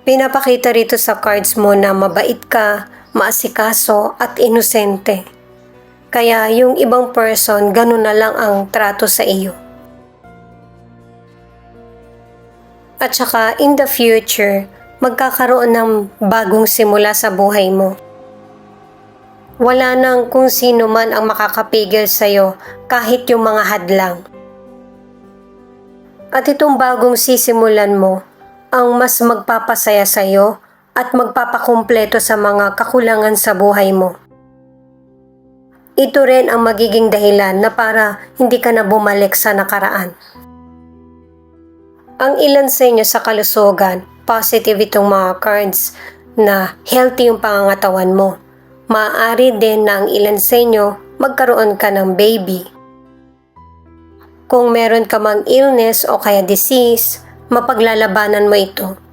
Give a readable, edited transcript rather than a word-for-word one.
Pinapakita rito sa cards mo na mabait ka, maasikaso at inosente. Kaya yung ibang person, ganun na lang ang trato sa iyo. At saka in the future, magkakaroon ng bagong simula sa buhay mo. Wala nang kung sino man ang makakapigil sa'yo kahit yung mga hadlang. At itong bagong sisimulan mo, ang mas magpapasaya sa'yo at magpapakumpleto sa mga kakulangan sa buhay mo. Ito rin ang magiging dahilan na para hindi ka na bumalik sa nakaraan. Ang ilan sa inyo sa kalusugan, positive itong mga cards na healthy yung pangangatawan mo. Maaari din na ang ilan sa inyo magkaroon ka ng baby. Kung meron ka mang illness o kaya disease, mapaglalabanan mo ito.